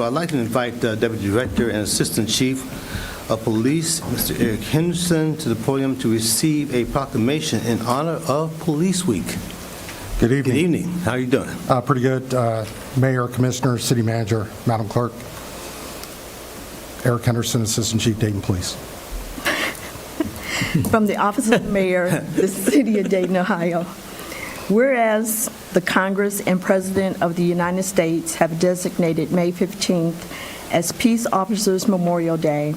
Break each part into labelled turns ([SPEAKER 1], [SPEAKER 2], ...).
[SPEAKER 1] I'd like to invite Deputy Director and Assistant Chief of Police, Mr. Eric Henderson, to the podium to receive a proclamation in honor of Police Week.
[SPEAKER 2] Good evening.
[SPEAKER 1] Good evening. How are you doing?
[SPEAKER 2] Pretty good. Mayor, Commissioner, City Manager, Madam Clerk. Eric Henderson, Assistant Chief, Dayton Police.
[SPEAKER 3] From the Office of the Mayor, the City of Dayton, Ohio. Whereas the Congress and President of the United States have designated May 15th as Peace Officers Memorial Day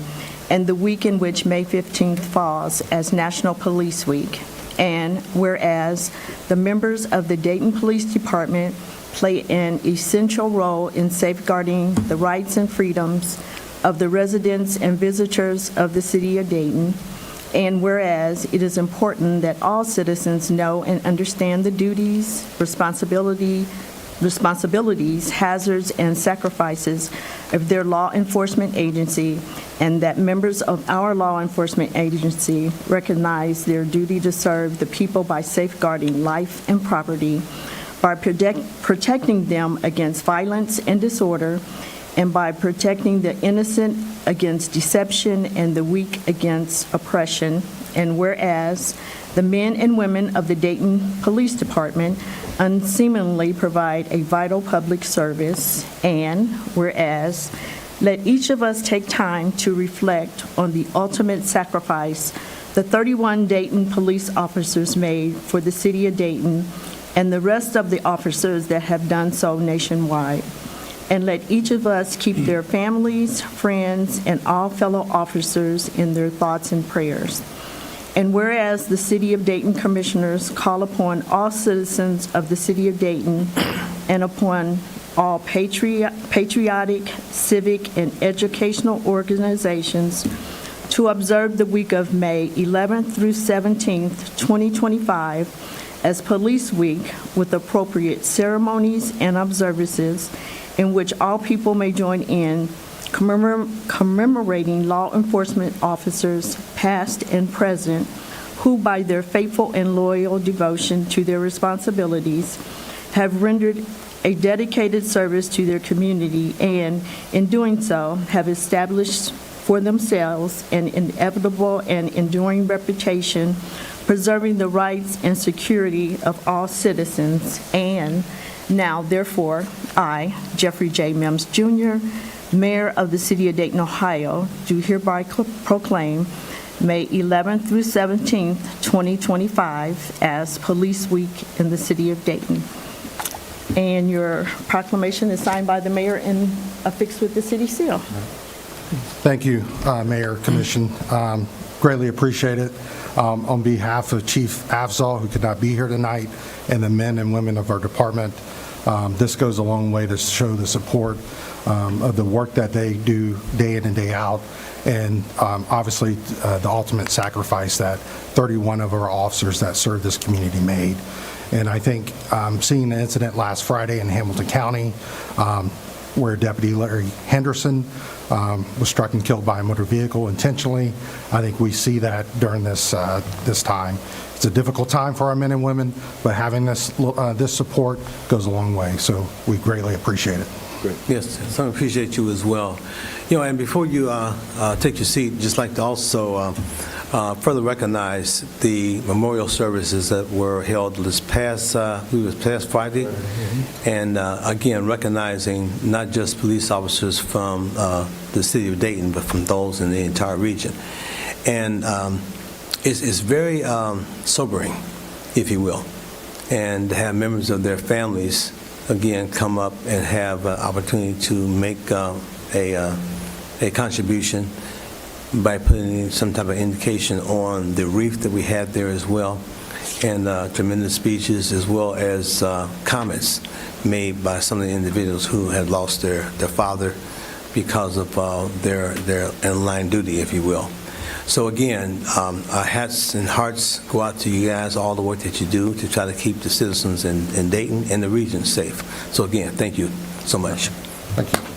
[SPEAKER 3] and the week in which May 15th falls as National Police Week. And whereas the members of the Dayton Police Department play an essential role in safeguarding the rights and freedoms of the residents and visitors of the City of Dayton. And whereas it is important that all citizens know and understand the duties, responsibilities, hazards, and sacrifices of their law enforcement agency, and that members of our law enforcement agency recognize their duty to serve the people by safeguarding life and property, by protecting them against violence and disorder, and by protecting the innocent against deception and the weak against oppression. And whereas the men and women of the Dayton Police Department unseemingly provide a vital public service, and whereas let each of us take time to reflect on the ultimate sacrifice the 31 Dayton police officers made for the City of Dayton and the rest of the officers that have done so nationwide. And let each of us keep their families, friends, and all fellow officers in their thoughts and prayers. And whereas the City of Dayton Commissioners call upon all citizens of the City of Dayton and upon all patriotic, civic, and educational organizations to observe the week of May 11th through 17th, 2025 as Police Week with appropriate ceremonies and observances in which all people may join in commemorating law enforcement officers, past and present, who by their faithful and loyal devotion to their responsibilities have rendered a dedicated service to their community and, in doing so, have established for themselves an inevitable and enduring reputation, preserving the rights and security of all citizens. And now, therefore, I, Jeffrey J. Mims Jr., Mayor of the City of Dayton, Ohio, do hereby proclaim May 11th through 17th, 2025 as Police Week in the City of Dayton. And your proclamation is signed by the mayor and affixed with the city seal.
[SPEAKER 2] Thank you, Mayor, Commission. Greatly appreciate it. On behalf of Chief Afzal, who could not be here tonight, and the men and women of our department, this goes a long way to show the support of the work that they do day in and day out, and obviously the ultimate sacrifice that 31 of our officers that serve this community made. And I think seeing the incident last Friday in Hamilton County where Deputy Larry Henderson was struck and killed by a motor vehicle intentionally, I think we see that during this time. It's a difficult time for our men and women, but having this support goes a long way, so we greatly appreciate it.
[SPEAKER 1] Great. Yes, I appreciate you as well. You know, and before you take your seat, just like to also further recognize the memorial services that were held this past Friday, and again recognizing not just police officers from the City of Dayton, but from those in the entire region. And it's very sobering, if you will, and to have members of their families again come up and have an opportunity to make a contribution by putting some type of indication on the reef that we had there as well, and tremendous speeches as well as comments made by some of the individuals who had lost their father because of their in-line duty, if you will. So again, our hats and hearts go out to you guys, all the work that you do to try to keep the citizens in Dayton and the region safe. So again, thank you so much.
[SPEAKER 2] Thank you.